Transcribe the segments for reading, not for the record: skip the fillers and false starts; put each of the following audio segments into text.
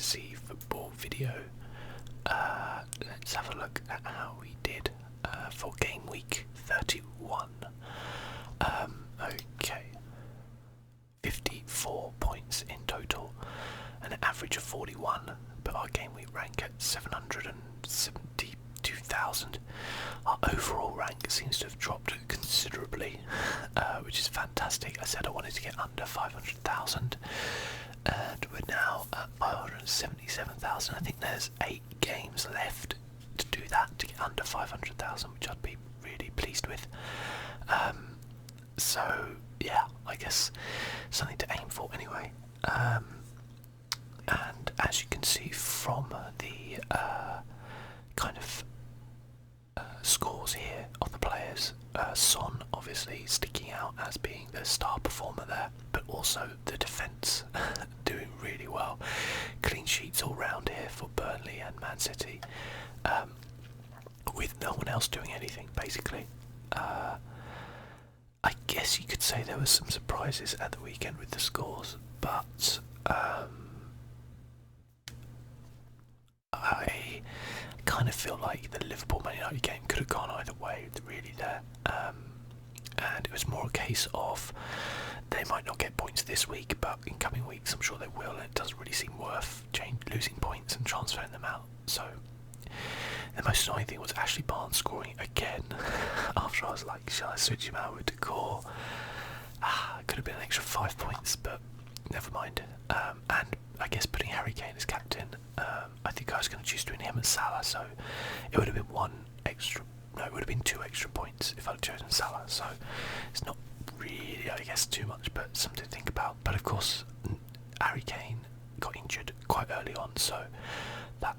fantasy football video. Let's have a look at how we did for game week 31. Okay, 54 points in total, an average of 41, but our game week rank at 772,000. Our overall rank seems to have dropped considerably, which is fantastic. I said I wanted to get under 500,000, and we're now at 577,000. I think there's 8 games left to do that, to get under 500,000, which I'd be really pleased with. So yeah, I guess something to aim for anyway. And as you can see from the kind of scores here of the players, Son obviously sticking out as being the star performer there, but also the defence doing really well. Clean sheets all round here for Burnley and Man City, with no one else doing anything basically. I guess you could say there were some surprises at the weekend with the scores, but I kind of feel like the Liverpool-Man United game could have gone either way, really there. And it was more a case of they might not get points this week, but in coming weeks I'm sure they will, and it doesn't really seem worth losing points and transferring them out. So the most annoying thing was Ashley Barnes scoring again after I was like, shall I switch him out with Decor? It could have been an extra 5 points, but never mind. And I guess putting Harry Kane as captain, I think I was going to choose between him and Salah, so it would have been it would have been 2 extra points if I'd chosen Salah, so it's not really, I guess, too much, but something to think about. But of course, Harry Kane got injured quite early on, so that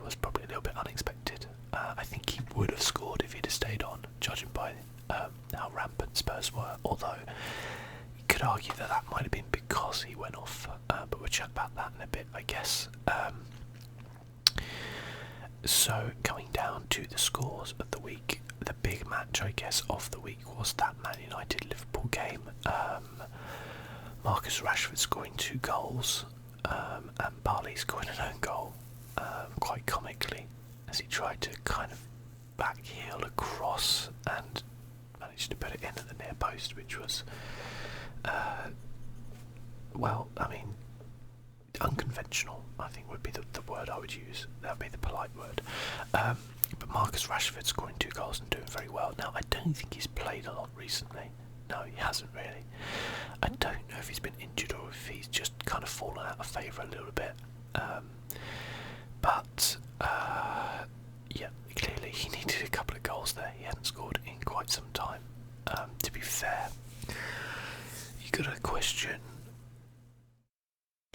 was probably a little bit unexpected. I think he would have scored if he'd have stayed on, judging by how rampant Spurs were, although you could argue that that might have been because he went off, but we'll chat about that in a bit, I guess. So coming down to the scores of the week, the big match, I guess, of the week was that Man United-Liverpool game. Marcus Rashford scoring 2 goals, and Barley scoring an own goal, quite comically, as he tried to kind of back heel across and managed to put it in at the near post, which was, well, I mean, unconventional, I think would be the word I would use. That would be the polite word. But Marcus Rashford scoring 2 goals and doing very well. Now, I don't think he's played a lot recently. No, he hasn't really. I don't know if he's been injured or if he's just kind of fallen out of favour a little bit. But yeah, clearly he needed a couple of goals there. He hadn't scored in quite some time. To be fair, you got to question.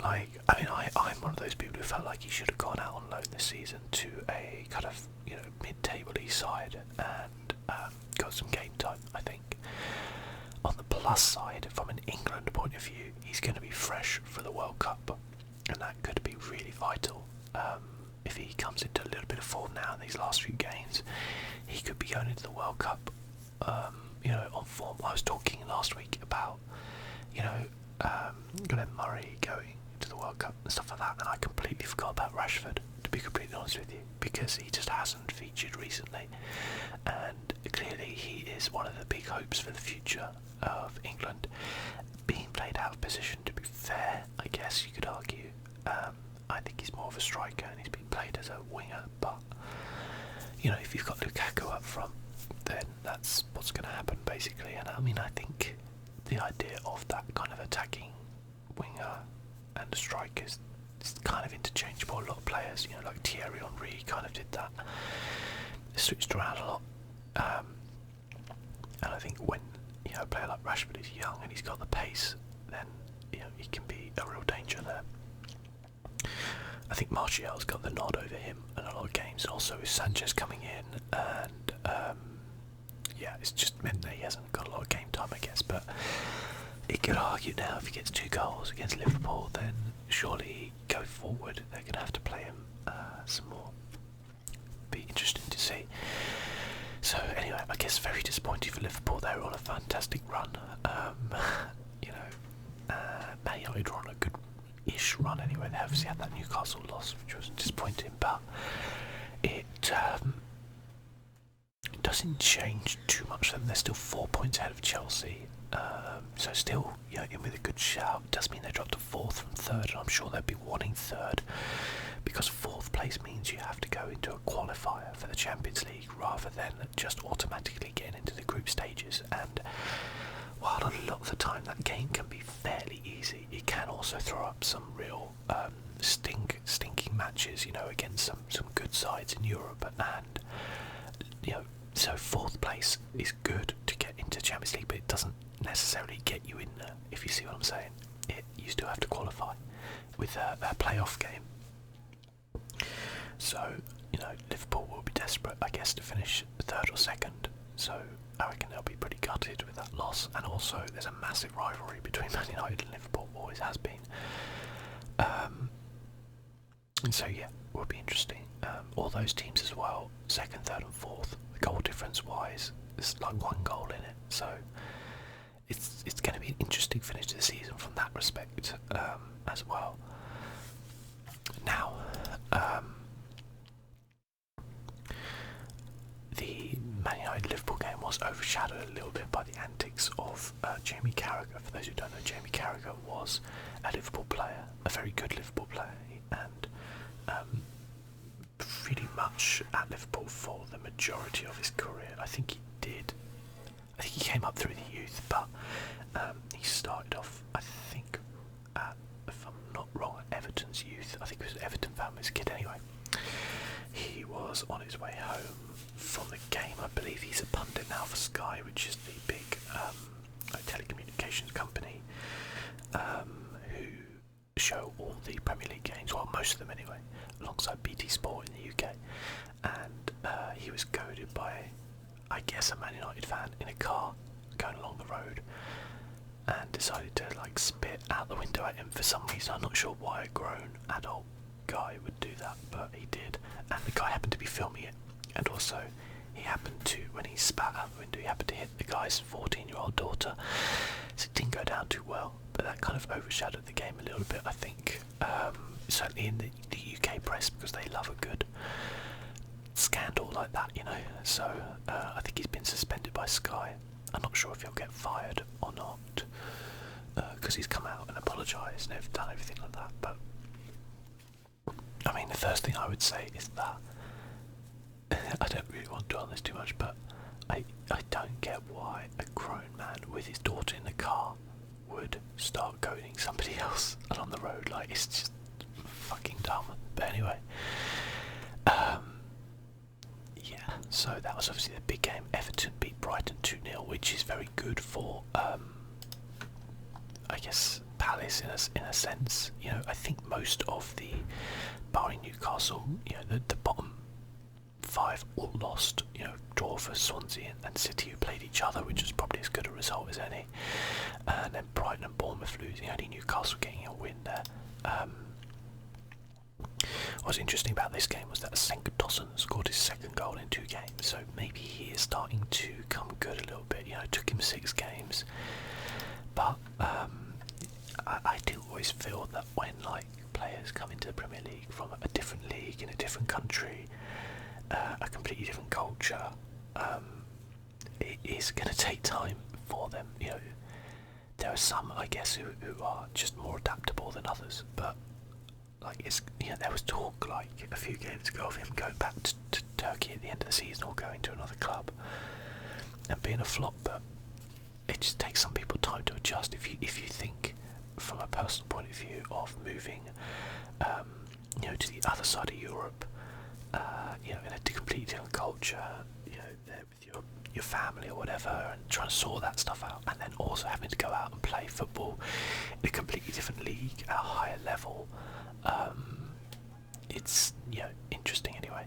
Like, I mean, I'm one of those people who felt like he should have gone out on loan this season to a kind of, mid-table-y side and got some game time, I think. On the plus side, from an England point of view, he's going to be fresh for the World Cup, and that could be really vital. If he comes into a little bit of form now in these last few games, he could be going into the World Cup, on form. I was talking last week about, Glenn Murray going to the World Cup and stuff like that, and I completely forgot about Rashford, to be completely honest with you, because he just hasn't featured recently, and clearly he is one of the big hopes for the future of England. Being played out of position, to be fair, I guess you could argue. I think he's more of a striker and he's been played as a winger, but if you've got Lukaku up front, then that's what's going to happen basically. And I mean, I think the idea of that kind of attacking winger and a striker is kind of interchangeable. A lot of players, like Thierry Henry kind of did that. They switched around a lot. And I think when a player like Rashford is young and he's got the pace, then he can be a real danger there. I think Martial's got the nod over him in a lot of games, and also with Sanchez coming in, and it's just meant that he hasn't got a lot of game time, I guess. But you could argue now, if he gets 2 goals against Liverpool, then surely going forward they're going to have to play him some more. Be interesting to see. So anyway, I guess very disappointing for Liverpool. They were on a fantastic run. Man United were on a good-ish rubbish run anyway. They obviously had that Newcastle loss, which was disappointing, but it doesn't change too much. They're still 4 points ahead of Chelsea, so still, in with a good shout. It does mean they dropped to 4th from 3rd, and I'm sure they'll be wanting 3rd, because 4th place means you have to go into a qualifier for the Champions League rather than just automatically getting into the group stages. And while a lot of the time that game can be fairly easy, it can also throw up some real stinking matches, against some good sides in Europe. And so 4th place is good to get into Champions League, but it doesn't necessarily get you in there, if you see what I'm saying. You still have to qualify with a playoff game. So, Liverpool will be desperate, I guess, to finish 3rd or 2nd. So I reckon they'll be pretty gutted with that loss. And also, there's a massive rivalry between Man United and Liverpool, always has been. And so, yeah, will be interesting. All those teams as well, 2nd, 3rd and 4th, goal difference wise, there's like 1 goal in it. So it's going to be an interesting finish to the season from that respect as well. Now, the Man United-Liverpool game was overshadowed a little bit by the antics of Jamie Carragher. For those who don't know, Jamie Carragher was a Liverpool player, a very good Liverpool player, and pretty much at Liverpool for the majority of his career. I think he came up through the youth, but he started off, I think, if I'm not wrong, at Everton's youth. I think he was an Everton fan as a kid anyway. He was on his way home from the game. I believe he's a pundit now for Sky, which is the big telecommunications company who show all the Premier League games, well, most of them anyway, alongside BT Sport in the UK. And he was goaded by, I guess, a Man United fan in a car going along the road, and decided to spit out the window at him for some reason. I'm not sure why a grown adult guy would do that, but he did. And the guy happened to be filming it, and also he happened to, when he spat out the window, he happened to hit the guy's 14-year-old daughter, so it didn't go down too well. But that kind of overshadowed the game a little bit, I think, certainly in the UK press, because they love a good scandal like that, so I think he's been suspended by Sky. I'm not sure if he'll get fired or not, because he's come out and apologised and have done everything like that. But I mean, the first thing I would say is that I don't really want to dwell on this too much, but I don't get why a grown man with his daughter in the car would start goading somebody else along the road. It's just fucking dumb. But anyway, yeah, so that was obviously the big game. Everton beat Brighton 2-0, which is very good for, I guess, Palace in a sense. I think most of the, barring Newcastle, the bottom 5 all lost. Draw for Swansea and City, who played each other, which was probably as good a result as any. And then Brighton and Bournemouth losing, only Newcastle getting a win there. What's interesting about this game was that Cenk Tosun scored his 2nd goal in 2 games, so maybe he is starting to come good a little bit. It took him 6 games, but I do always feel that when players come into the Premier League from a different league in a different country, a completely different culture, it is going to take time for them. There are some, I guess, who are just more adaptable than others, but there was talk a few games ago of him going back to Turkey at the end of the season, or going to another club and being a flop. But it just takes some people time to adjust. If you think from a personal point of view of moving, to the other side of Europe, in a completely different culture, with your family or whatever, and trying to sort that stuff out, and then also having to go out and play football in a completely different league at a higher level. It's interesting anyway.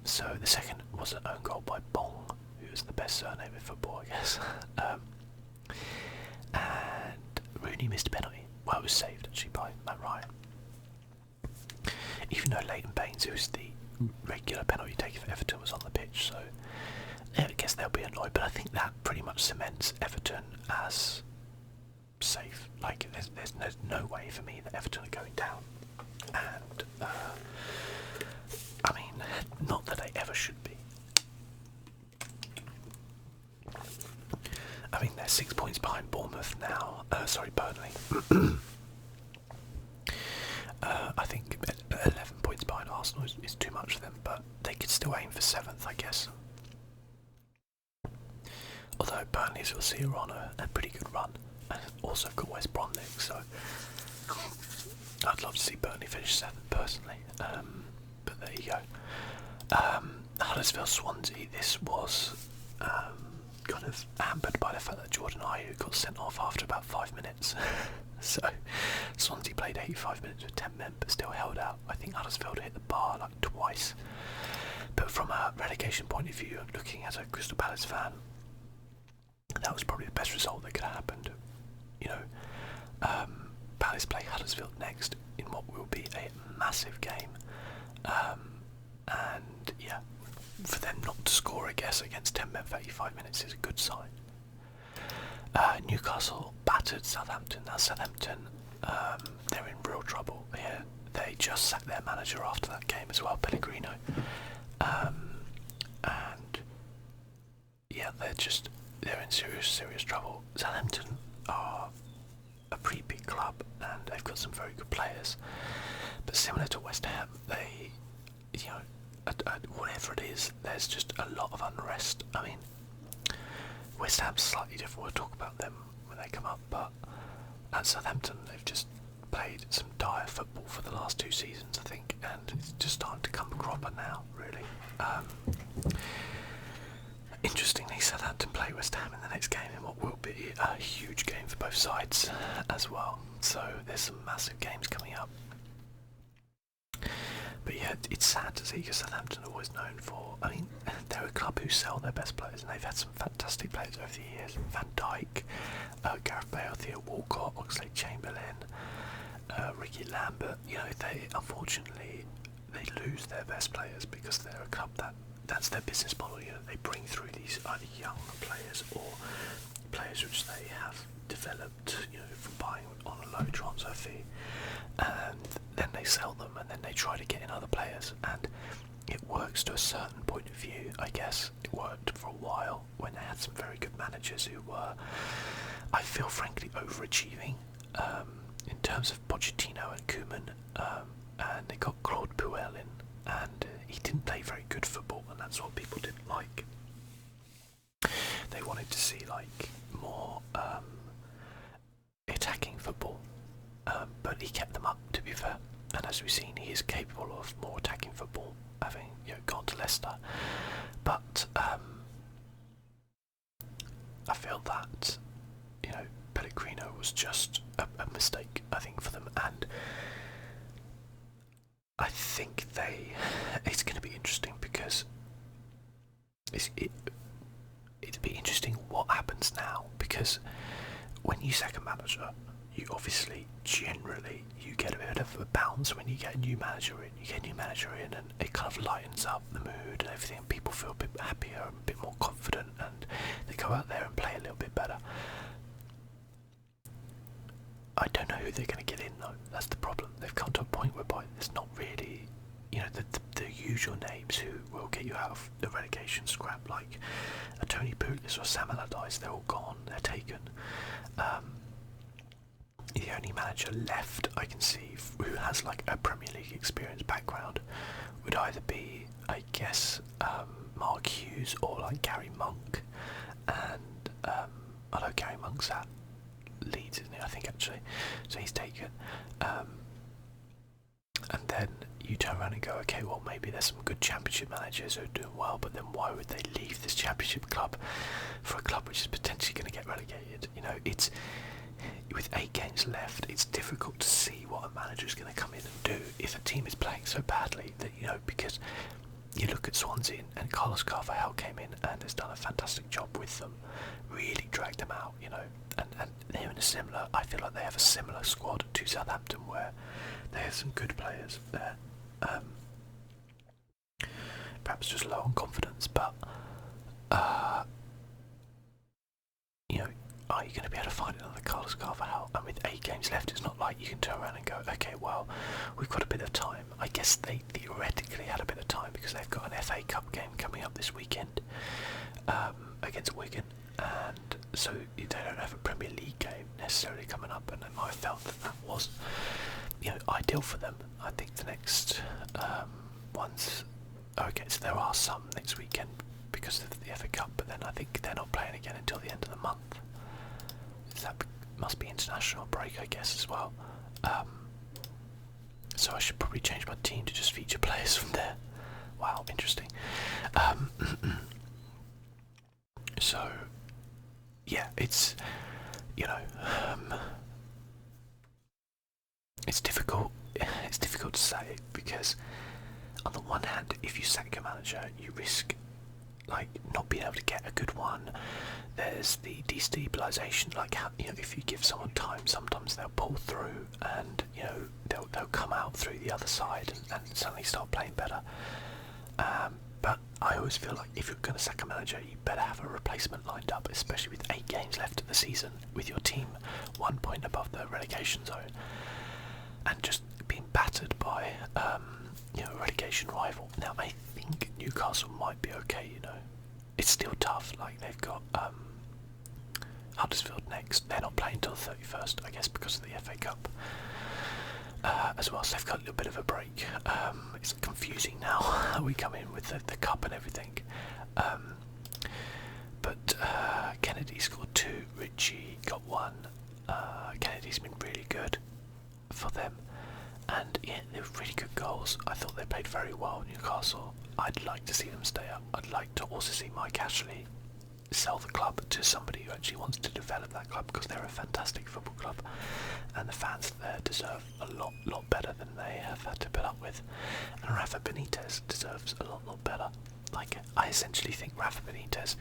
So the second was an own goal by Bong, who is the best surname in football, I guess. And Rooney missed a penalty. Well, it was saved actually by Matt Ryan. Even though Leighton Baines, who was the regular penalty taker for Everton, was on the pitch, so yeah, I guess they'll be annoyed. But I think that pretty much cements Everton as safe. Like, there's no way for me that Everton are going down. And, I mean, not that they ever should be. I mean, they're 6 points behind Bournemouth now. Sorry, Burnley. I think 11 points behind Arsenal is too much for them, but they could still aim for 7th, I guess. Although Burnley, as we'll see, are on a pretty good run, and also got West Brom next, so I'd love to see Burnley finish 7th personally. But there you go. Huddersfield Swansea. This was kind of hampered by the fact that Jordan Ayew got sent off after about 5 minutes. So Swansea played 85 minutes with 10 men, but still held out. I think Huddersfield hit the bar like twice. But from a relegation point of view, looking as a Crystal Palace fan, that was probably the best result that could have happened. You know, Palace play Huddersfield next in what will be a massive game, and yeah, for them not to score, I guess, against 10 men for 85 minutes is a good sign. Newcastle battered Southampton. Now Southampton, they're in real trouble here. They just sacked their manager after that game as well, Pellegrino, and yeah, they're in serious trouble. Southampton are a pretty big club and they've got some very good players, but similar to West Ham, they, you know, whatever it is, there's just a lot of unrest. I mean, West Ham's slightly different. We'll talk about them when they come up, but at Southampton, they've just played some dire football for the last 2 seasons, I think, and it's just starting to come cropper now, really. Interestingly, Southampton play West Ham in the next game in what will be a huge game for both sides as well. So there's some massive games coming up. But yeah, it's sad to see, because Southampton are always known for, I mean, they're a club who sell their best players, and they've had some fantastic players over the years. Van Dijk, Gareth Bale, Theo Walcott, Oxlade-Chamberlain, Ricky Lambert. You know, they unfortunately lose their best players because they're a club that's their business model. You know, they bring through these either young players or players which they have developed, you know, from buying on a low transfer fee, and then they sell them, and then they try to get in other players, and it works to a certain point of view, I guess. It worked for a while when they had some very good managers who were, I feel, frankly, overachieving in terms of Pochettino and Koeman, and they got Claude Puel in, and he didn't play very good football, and that's what people didn't like. They wanted to see like more attacking football, but he kept them up, to be fair, and as we've seen, he is capable of more attacking football, having, you know, gone to Leicester. But I feel that, you know, Pellegrino was just a mistake, I think, for them, and I think it's going to be interesting, because it'd be interesting what happens now, because when you sack a manager, you obviously generally you get a bit of a bounce when you get a new manager in. You get a new manager in, and it kind of lightens up the mood and everything, and people feel a bit happier and a bit more confident, and they go out there and play a little bit better. I don't know who they're going to get in, though. That's the problem. They've come to a point whereby there's not really, you know, the usual names who will get you out of the relegation scrap, like a Tony Pulis or Sam Allardyce. They're all gone. They're taken. The only manager left I can see who has like a Premier League experience background would either be, I guess, Mark Hughes or like Gary Monk. And I know Gary Monk's at Leeds, isn't he? I think, actually. So he's taken. And then you turn around and go, okay, well, maybe there's some good Championship managers who are doing well, but then why would they leave this Championship club for a club which is potentially going to get relegated? You know, it's, with 8 games left, it's difficult to see what a manager is going to come in and do if a team is playing so badly that, you know, because you look at Swansea, and Carlos Carvalhal came in and has done a fantastic job with them, really dragged them out, you know, and they're in a similar, I feel like they have a similar squad to Southampton, where they have some good players there, perhaps just low on confidence, but you know, are you going to be able to find another Carlos Carvalhal? And with 8 games left. It's not like you can turn around and go, okay, well, we've got a bit of time. I guess they theoretically had a bit of time because they've got an FA Cup game coming up this weekend against Wigan, and so they don't have a Premier League game necessarily coming up, and I felt that was, ideal for them. I think the next ones, okay, so there are some next weekend because of the FA Cup, but then I think they're not playing again until the end of the month. That must be international break, I guess, as well. So I should probably change my team to just feature players from there. Wow, interesting. So yeah, it's it's difficult. It's difficult to say because on the one hand, if you sack your manager, you risk not being able to get a good one. There's the destabilisation, if you give someone time, sometimes they'll pull through, and they'll come out through the other side and suddenly start playing better. But I always feel like if you're going to sack a manager, you better have a replacement lined up, especially with 8 games left of the season, with your team 1 point above the relegation zone, and just being battered by a relegation rival. Now I think Newcastle might be okay. It's still tough. They've got Huddersfield next. They're not playing until the 31st, I guess, because of the FA Cup as well. So they've got a little bit of a break. It's confusing now how we come in with the cup and everything. But Kennedy scored 2. Ritchie got 1. Kennedy's been really good for them. And yeah, they were really good goals. I thought they played very well, Newcastle. I'd like to see them stay up. I'd like to also see Mike Ashley sell the club to somebody who actually wants to develop that club, because they're a fantastic football club and the fans there deserve a lot better than they have had to put up with. And Rafa Benitez deserves a lot better. I essentially think Rafa Benitez,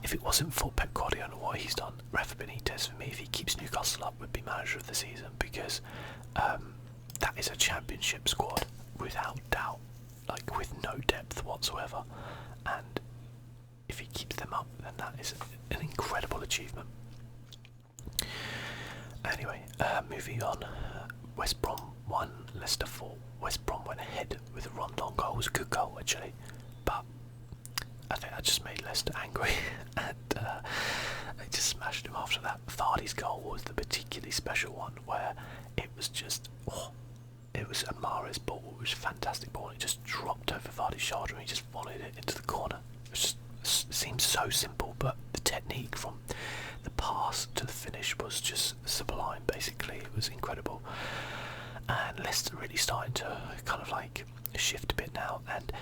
if it wasn't for Pep Guardiola and what he's done, Rafa Benitez, for me, if he keeps Newcastle up, would be manager of the season, because that is a championship squad without doubt, with no depth whatsoever, and if he keeps them up, then that is an incredible achievement. Anyway, moving on. West Brom 1, Leicester 4. West Brom went ahead with a Rondon goal. It was a good goal actually, but I think I just made Leicester angry and they just smashed him after that. Vardy's goal was the particularly special one, where it was just, it was Amara's ball. It was a fantastic ball. It just dropped over Vardy's shoulder and he just volleyed it into the corner. It seems so simple, but the technique from the pass to the finish was just sublime. Basically, it was incredible. And Leicester really starting to kind of shift a bit now, and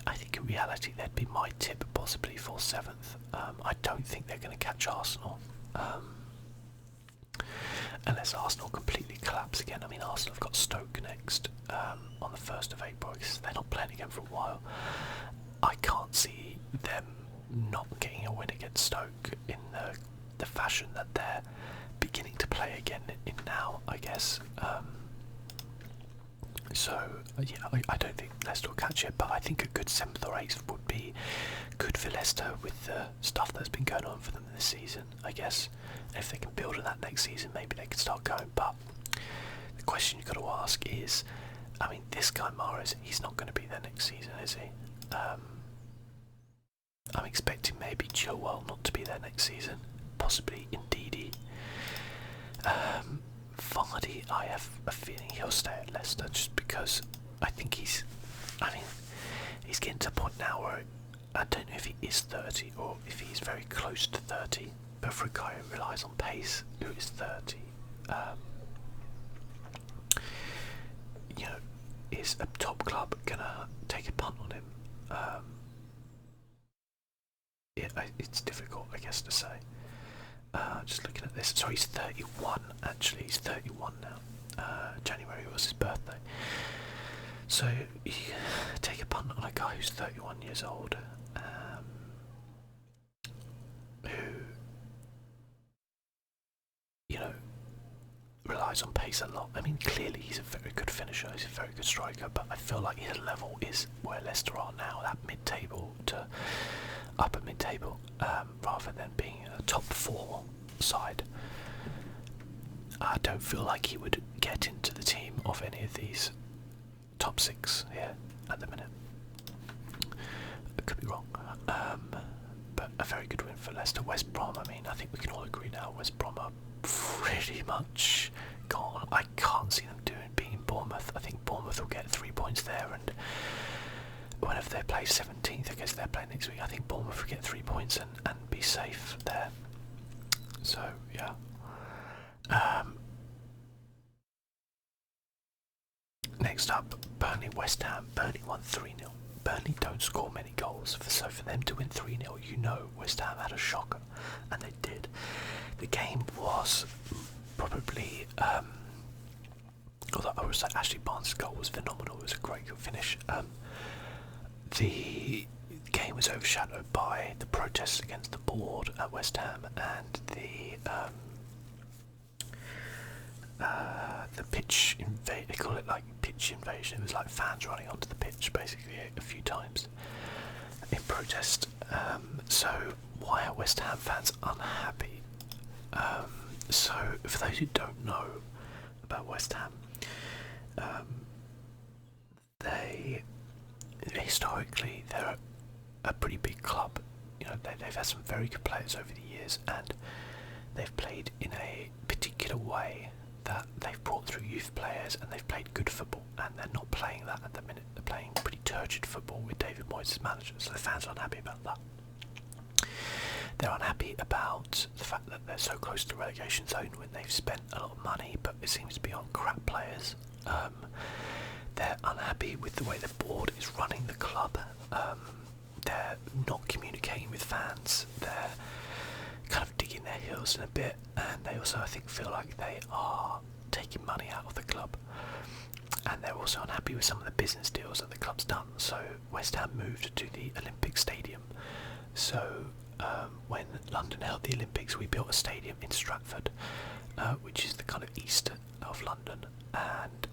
I think in reality they'd be my tip possibly for 7th. I don't think they're going to catch Arsenal, unless Arsenal completely collapse again. I mean, Arsenal have got Stoke next on the 1st of April, because they're not playing again for a while. I can't see them not getting a win against Stoke in the fashion that they're beginning to play again in now, I guess. So yeah, I don't think Leicester will catch it, but I think a good 7th or 8th would be good for Leicester with the stuff that's been going on for them this season, I guess. And if they can build on that next season, maybe they can start going. But the question you've got to ask is, I mean, this guy Mahrez, he's not going to be there next season, is he? I'm expecting maybe Chilwell not to be there next season, possibly Ndidi. Vardy, I have a feeling he'll stay at Leicester, just because I think he's getting to a point now where I don't know if he is 30 or if he's very close to 30, but for a guy who relies on pace, who is 30, is a top club gonna take a punt on him? It's difficult, I guess, to say. Just looking at this, sorry, he's 31 actually, he's 31 now. January was his birthday. So you take a punt on a guy who's 31 years old, who, relies on pace a lot. I mean, clearly he's a very good finisher, he's a very good striker, but I feel like his level is where Leicester are now, that mid-table to upper mid-table, rather than being a top 4 side. I don't feel like he would get into the team of any of these top 6 here at the minute. I could be wrong. But a very good win for Leicester. West Brom, I mean, I think we can all agree now, West Brom are pretty much gone. I can't see them beating Bournemouth. I think Bournemouth will get 3 points there, and whenever they play 17th, I guess they're playing next week, I think Bournemouth will get 3 points and be safe there. So, yeah. Next up, Burnley West Ham. Burnley won 3-0. Burnley don't score many goals, so for them to win 3-0, you know West Ham had a shocker, and they did. The game was probably, although I would say Ashley Barnes' goal was phenomenal, it was a great finish. The game was overshadowed by the protests against the board at West Ham and the pitch invasion. They call it like pitch invasion. It was like fans running onto the pitch basically a few times in protest. So why are West Ham fans unhappy? So for those who don't know about West Ham, they historically they're a pretty big club. You know, they've had some very good players over the years, and they've played in a particular way that they've brought through youth players, and they've played good football, and they're not playing that at the minute. They're playing pretty turgid football with David Moyes as manager, so the fans are unhappy about that. They're unhappy about the fact that they're so close to the relegation zone when they've spent a lot of money, but it seems to be on crap players. They're unhappy with the way the board is running the club. They're not communicating with fans. They're kind of digging their heels in a bit, and they also, I think, feel like they are taking money out of the club. And they're also unhappy with some of the business deals that the club's done. So West Ham moved to the Olympic Stadium. So when London held the Olympics, we built a stadium in Stratford, which is the kind of east of London, and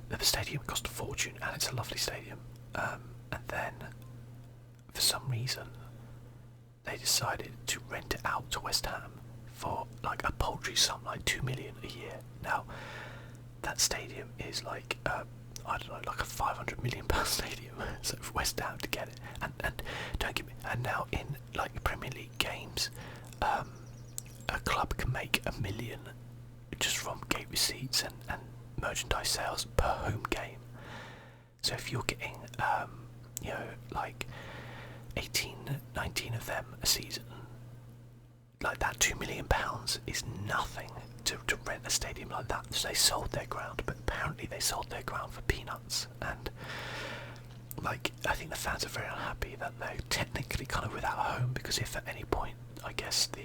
the stadium cost a fortune, and it's a lovely stadium. And then, for some reason, they decided to rent it out to West Ham for like a paltry sum, like $2 million a year. Now, that stadium is like I don't know, like a £500 million stadium. So for West Ham to get it, and don't get me. And now in like Premier League games, a club can make $1 million just from gate receipts and merchandise sales per home game. So if you're getting you know, like 18, 19 of them a season, like that £2 million is nothing to rent a stadium like that. So they sold their ground, but apparently they sold their ground for peanuts. And like, I think the fans are very unhappy that they're technically kind of without a home, because if at any point, I guess the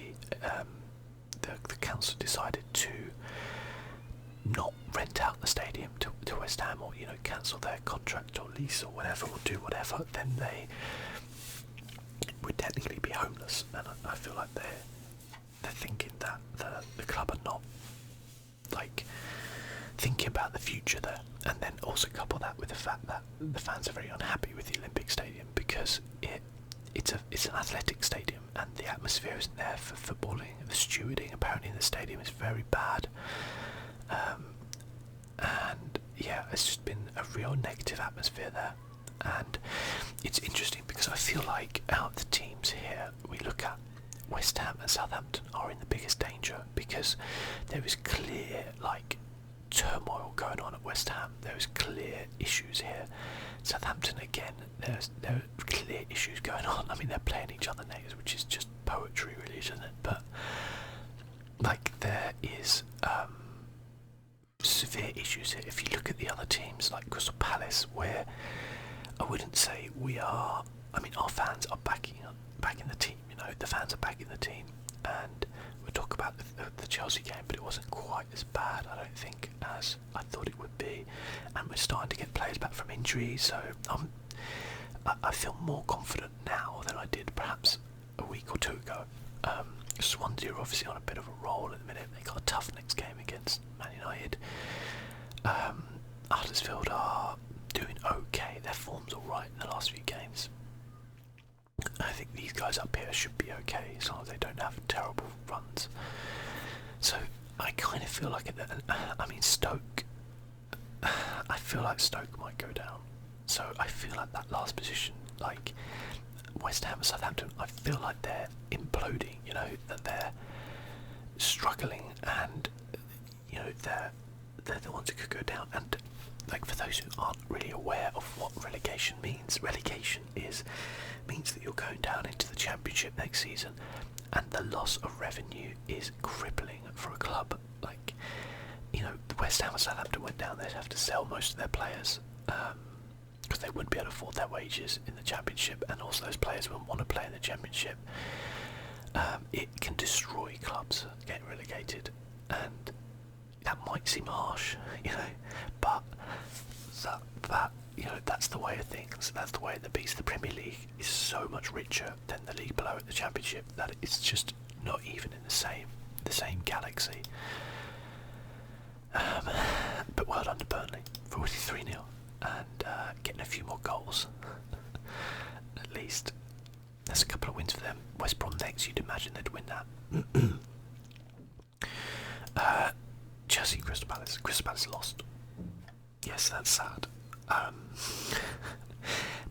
council decided to not rent out the stadium to West Ham, or, you know, cancel their contract or lease or whatever, or do whatever, then they would technically be homeless. And I feel like they're thinking that the club are not like thinking about the future there. And then also couple that with the fact that the fans are very unhappy with the Olympic Stadium, because it's an athletic stadium and the atmosphere isn't there for footballing. The stewarding apparently in the stadium is very bad. And yeah, it's just been a real negative atmosphere there. And it's interesting because I feel like out of the teams here, we look at West Ham and Southampton are in the biggest danger, because there is clear like turmoil going on at West Ham. There is clear issues here. Southampton again, there are clear issues going on. I mean, they're playing each other naked, which is just poetry, really, isn't it? But like, there is severe issues here. If you look at the other teams like Crystal Palace, where I wouldn't say we are, I mean, our fans are backing the team, you know, the fans are backing the team, and we'll talk about the Chelsea game, but it wasn't quite as bad, I don't think, as I thought it would be, and we're starting to get players back from injury, so I feel more confident now than I did perhaps a week or two ago. Swansea are obviously on a bit of a roll at the minute. They got a tough next game against Man United. Huddersfield are doing okay. Their form's alright in the last few games. I think these guys up here should be okay as long as they don't have terrible runs. So I kind of feel like Stoke. I feel like Stoke might go down. So I feel like that last position, like West Ham and Southampton, I feel like they're imploding. You know, that they're struggling, and you know they're the ones who could go down. And like, for those who aren't really aware of what relegation means, means that you're going down into the Championship next season, and the loss of revenue is crippling for a club. Like, you know, the West Ham and Southampton went down, they'd have to sell most of their players because they wouldn't be able to afford their wages in the Championship, and also those players wouldn't want to play in the Championship. It can destroy clubs getting relegated, and that might seem harsh, you know, but that you know, that's the way of things. That's the way of the beast. The Premier League is so much richer than the league below it, the Championship, that it's just not even in the same galaxy. But well done to Burnley for winning 3-0 and getting a few more goals. At least there's a couple of wins for them. West Brom next, you'd imagine they'd win that. Chelsea, Crystal Palace. Crystal Palace lost. Yes, that's sad.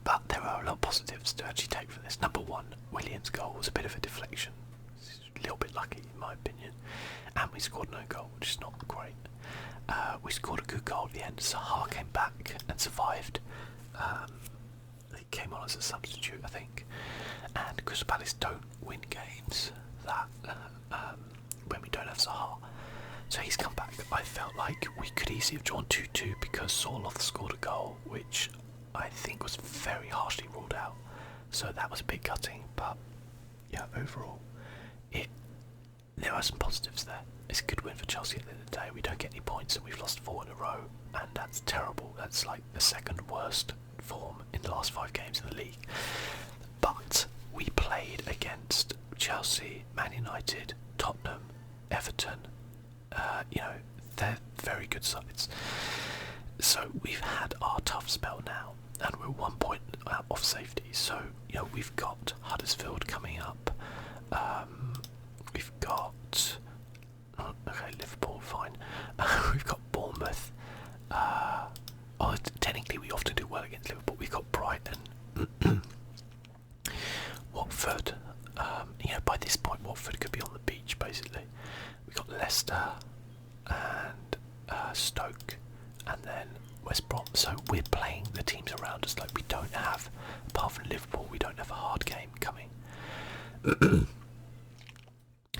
But there are a lot of positives to actually take from this. Number one, Williams' goal was a bit of a deflection. It's a little bit lucky, in my opinion. And we scored no goal, which is not great. We scored a good goal at the end. Zaha came back and survived. He came on as a substitute, I think. And Crystal Palace don't win games that when we don't have Zaha. So he's come back. I felt like we could easily have drawn 2-2 because Sorloth scored a goal, which I think was very harshly ruled out. So that was a bit gutting, but yeah, overall, there are some positives there. It's a good win for Chelsea at the end of the day. We don't get any points and we've lost 4 in a row, and that's terrible. That's like the second worst form in the last 5 games in the league. But we played against Chelsea, Man United, Tottenham, Everton. You know, they're very good sides. So we've had our tough spell now, and we're 1 point out off safety. So, you know, we've got Huddersfield coming up. We've got Liverpool, fine. We've got Bournemouth. Technically we often do well against Liverpool. We've got Brighton, Watford. You know, by this point Watford could be on the beach basically. We've got Leicester and Stoke, and then West Brom. So we're playing the teams around us. Like, we don't have, apart from Liverpool, we don't have a hard game coming.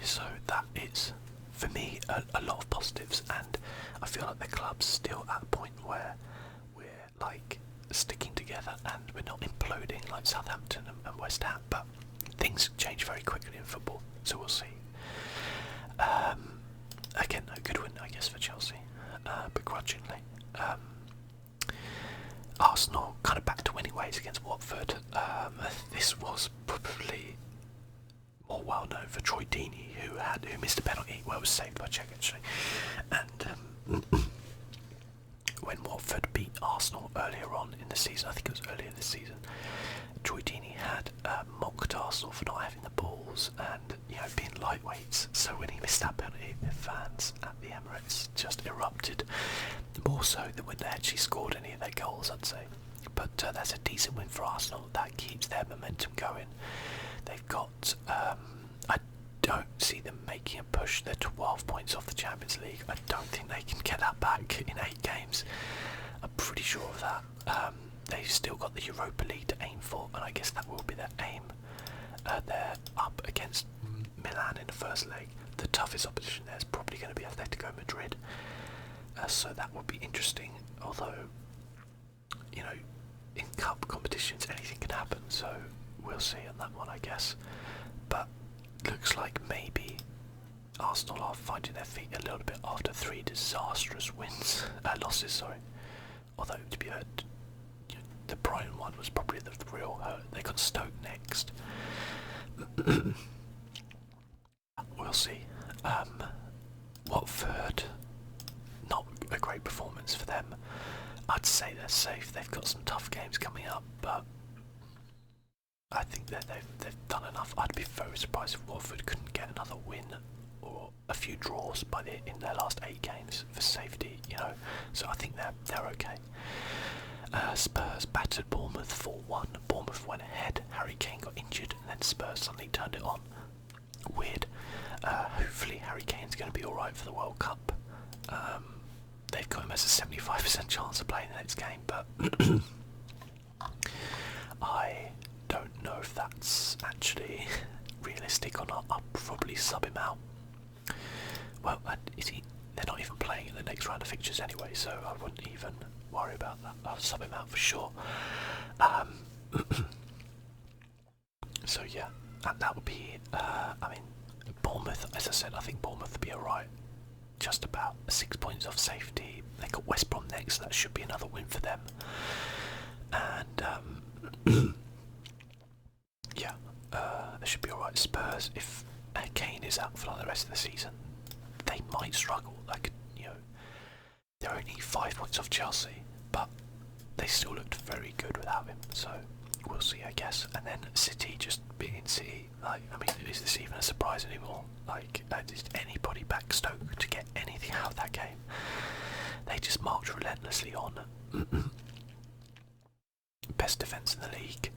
So that is, for me, a lot of positives, and I feel like the club's still at a point where we're like sticking together and we're not imploding like Southampton and West Ham, but things change very quickly in football, so we'll see. Again, a good win, I guess, for Chelsea, begrudgingly. Arsenal kind of back to winning ways against Watford. This was probably more well known for Troy Deeney, who missed a penalty. Well, it was saved by Czech actually. And when Watford beat Arsenal earlier on in the season, I think it was earlier this season, Troy Deeney had mocked Arsenal for not having the balls and, you know, being lightweights. So when he missed that penalty, the fans at the Emirates just erupted, more so than when they actually scored any of their goals, I'd say. But that's a decent win for Arsenal. That keeps their momentum going. They've got, I don't see them making a push. They're 12 points off the Champions League. I don't think they can get that back in 8 games. I'm pretty sure of that. They've still got the Europa League to aim for, and I guess that will be their aim. They're up against Milan in the first leg. The toughest opposition there is probably going to be Atletico Madrid. So that would be interesting, although, you know, in cup competitions anything can happen, so we'll see on that one, I guess. But looks like maybe Arsenal are finding their feet a little bit after 3 disastrous losses, sorry. Although, to be heard, the Brighton one was probably the real hurt. They got Stoke next. We'll see. Watford, not a great performance for them. I'd say they're safe. They've got some tough games coming up, but I think that they've done enough. I'd be very surprised if Watford couldn't get another win or a few draws in their last 8 games for safety, you know. So I think they're okay. Spurs battered Bournemouth 4-1. Bournemouth went ahead. Harry Kane got injured, and then Spurs suddenly turned it on. Weird. Hopefully Harry Kane's going to be all right for the World Cup. They've got him as a 75% chance of playing the next game, but I don't know if that's actually realistic or not. I'll probably sub him out. Well, they're not even playing in the next round of fixtures anyway, so I wouldn't even worry about that. I'll sub him out for sure. So yeah, and that would be, I mean, Bournemouth, as I said, I think Bournemouth will be alright. Just about 6 points off safety. They got West Brom next, so that should be another win for them. And yeah, they should be alright. Spurs, if Kane is out for like the rest of the season, they might struggle. Like, you know, they're only 5 points off Chelsea, but they still looked very good without him. So we'll see, I guess. And then City just being City. Like, I mean, is this even a surprise anymore? Like, did anybody back Stoke to get anything out of that game? They just marched relentlessly on. Best defence in the league,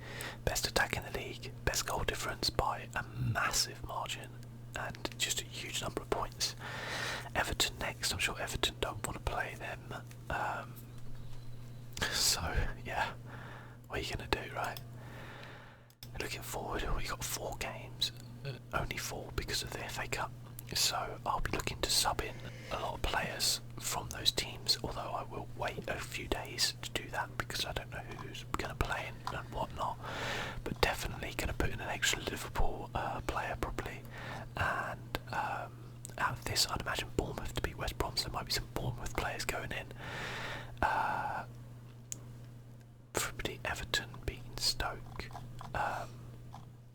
best attack in the league, best goal difference by a massive margin, and just a huge number of points. Everton next. I'm sure Everton don't want to play them. So yeah, what are you gonna do, right? Looking forward, we got 4 games, only 4 because of the FA Cup. So I'll be looking to sub in a lot of players from those teams, although I will wait a few days to do that because I don't know who's going to play and whatnot. But definitely going to put in an extra Liverpool player probably. And out of this, I'd imagine Bournemouth to beat West Brom, so there might be some Bournemouth players going in. Probably Everton beating Stoke.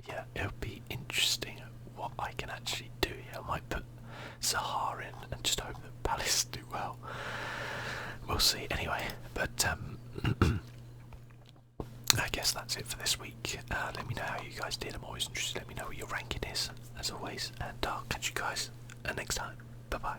Yeah, it'll be interesting what I can actually do here. I might put Zaha in and just hope that Palace do well. We'll see. Anyway, but I guess that's it for this week. Let me know how you guys did. I'm always interested. Let me know what your ranking is, as always. And I'll catch you guys next time. Bye-bye.